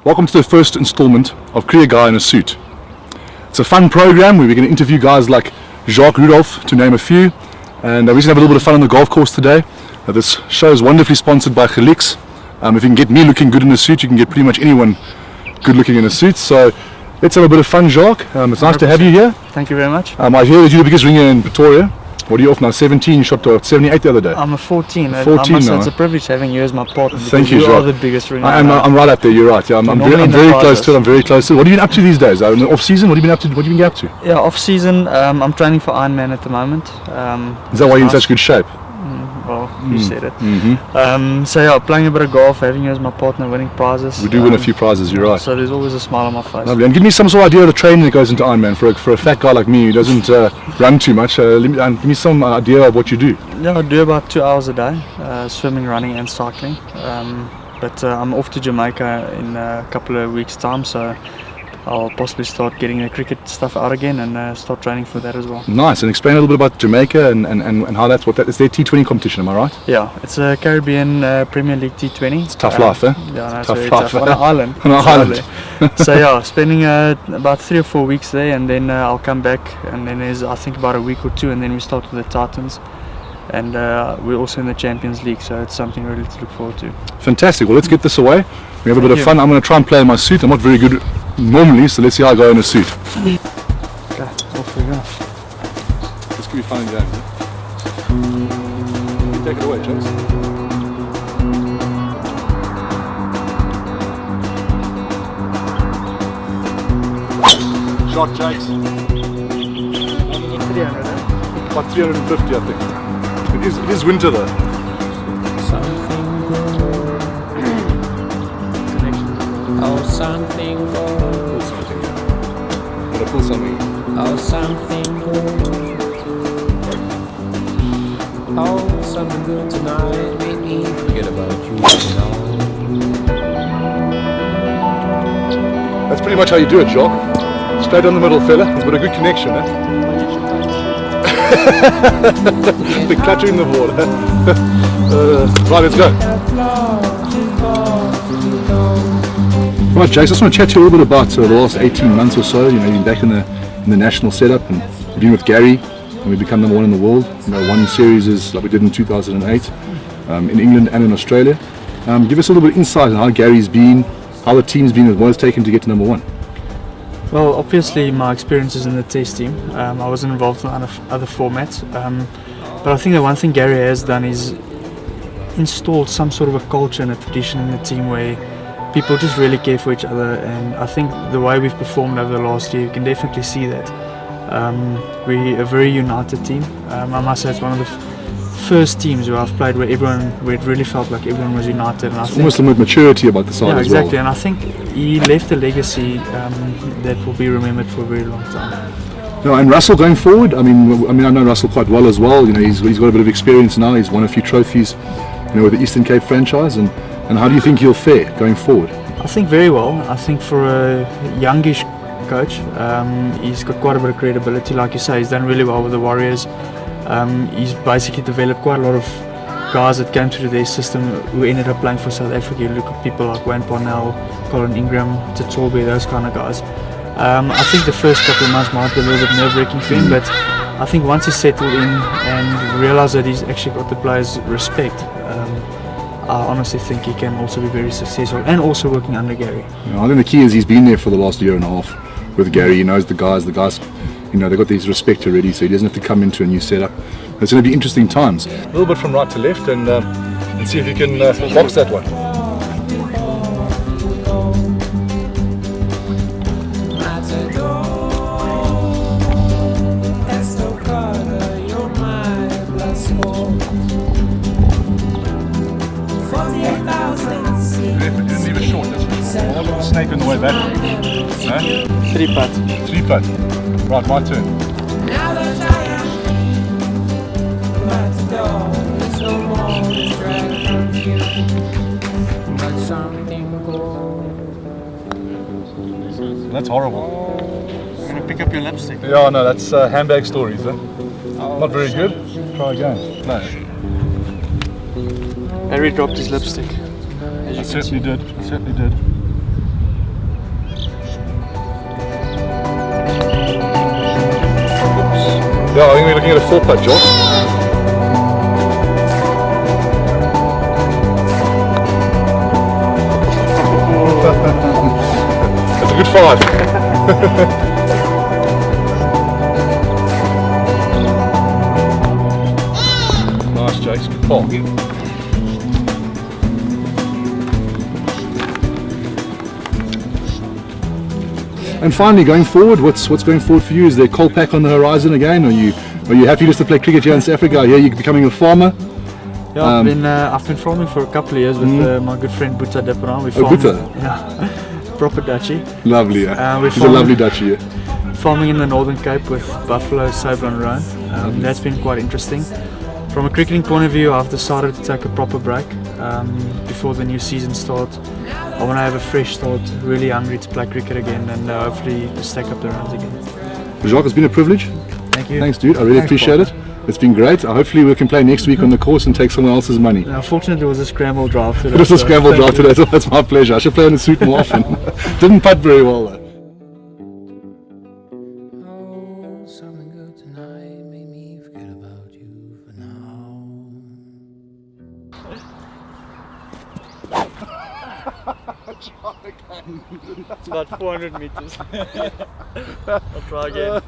Welcome to the first installment of Career Guy in a Suit. It's a fun program where we're going to interview guys like Jacques Rudolph, to name a few, and we're going to have a little bit of fun on the golf course today. This show is wonderfully sponsored by KHALIQUES. If you can get me looking good in a suit, you can get pretty much anyone good looking in a suit. So let's have a bit of fun, Jacques. It's nice 100%. To have you here. Thank you very much. I hear that you're the biggest ringer in Pretoria. What are you off now? 17? You shot to 78 the other day. I'm a 14. 14 now. It's a privilege having you as my partner. Thank you, You Jacques. are the biggest ringer. I'm right up there. You're right. Yeah, I'm very close to it. I'm very close to it. What have you been up to these days? In the off season, what have you been up to? What have you been up to? Yeah, off season. I'm training for Ironman at the moment. Is that why you're in such good shape? Well, you said it. So yeah, playing a bit of golf, having you as my partner, winning prizes. We do win a few prizes, you're right. So there's always a smile on my face. Lovely. And give me some sort of idea of the training that goes into Ironman for a fat guy like me who doesn't run too much. Give me some idea of what you do. Yeah, I do about 2 hours a day, swimming, running and cycling. But I'm off to Jamaica in a couple of weeks' time, so I'll possibly start getting the cricket stuff out again and start training for that as well. Nice. And explain a little bit about Jamaica and how that's it's their T20 competition, am I right? Yeah, it's a Caribbean Premier League T20. It's tough life, eh? Yeah, no, it's tough very life. tough. On an island. On an island. So yeah, spending about 3 or 4 weeks there, and then I'll come back, and then there's I think about a week or two, and then we start with the Titans. And we're also in the Champions League, so it's something really to look forward to. Fantastic. Well, let's get this away. We have a bit of fun. I'm going to try and play in my suit. I'm not very good normally, so let's see how I go in a suit. Okay, off we go. This could be fun and games. Take it away, James. Shot, James. 300, eh? About 350, I think. It is winter though. Oh, something good. Pull something, yeah. Gotta pull something. Oh, something good. Oh, something good tonight. Make me forget about you. That's pretty much how you do it, Jacques. Straight down the middle, fella. It's got a good connection, eh? The clattering the board. Right, let's go. Right, Jace, I just want to chat to you a little bit about the last 18 months or so. You know, you've been back in the national setup, and you've been with Gary, and we've become #1 in the world. You know, one series is like we did in 2008 in England and in Australia. Give us a little bit of insight on how Gary's been, how the team's been, and what it's taken to get to #1. Well, obviously my experiences in the test team. I wasn't involved in other formats, but I think the one thing Gary has done is installed some sort of a culture and a tradition in the team where people just really care for each other, and I think the way we've performed over the last year, you can definitely see that. We're a very united team. I must say it's one of the first teams where I've played where it really felt like everyone was united. And I think almost a maturity about the side as well. Yeah, exactly, and I think he left a legacy that will be remembered for a very long time. No, and Russell going forward, I mean I know Russell quite well as well. You know, he's got a bit of experience now. He's won a few trophies, you know, with the Eastern Cape franchise. And how do you think he'll fare going forward? I think very well. I think for a youngish coach, he's got quite a bit of credibility. Like you say, he's done really well with the Warriors. He's basically developed quite a lot of guys that came through their system who ended up playing for South Africa. You look at people like Wayne Parnell, Colin Ingram, Tatobe, those kind of guys. I think the first couple of months might be a little bit nerve-wracking for him, but I think once he's settled in and realised that he's actually got the players' respect, I honestly think he can also be very successful, and also working under Gary. You know, I think the key is he's been there for the last year and a half with Gary. He knows the guys, you know, they've got these respect already, so he doesn't have to come into a new setup. It's going to be interesting times. A little bit from right to left, and see if you can box that one. You didn't leave it short, that's a snake on the way back. No? 3 putt. 3 putt. Right, my turn. That's horrible. I'm going to pick up your lipstick. Yeah, no, that's handbag stories, eh? Not very good. Try again. No. Harry dropped his lipstick. I certainly did. Yeah, I think we're looking at a 4-putt, Josh. That's a good 5. Nice, Jace. Good call. And finally, going forward, what's going forward for you? Is there a coal pack on the horizon again? Are you happy just to play cricket here in South Africa? I hear you're becoming a farmer. Yeah, I've been farming for a couple of years with my good friend Boeta Dipperan. We Boeta? Yeah, proper Dutchie. Lovely, yeah. we're He's a lovely Dutchie, yeah. Farming in the Northern Cape with buffalo, sable and roan. That's been quite interesting. From a cricketing point of view, I've decided to take a proper break before the new season starts. I want to have a fresh start, really hungry to play cricket again and hopefully to stack up the runs again. Jacques, it's been a privilege. Thank you. Thanks, dude. I really appreciate it. It's been great. Hopefully we can play next week on the course and take someone else's money. Unfortunately, it was a scramble drive today. It was a so scramble thank drive you. today, so that's my pleasure. I should play in the suit more often. Didn't putt very well though. Oh, something good tonight made me forget about you for now. It's about 400 meters. I'll try again.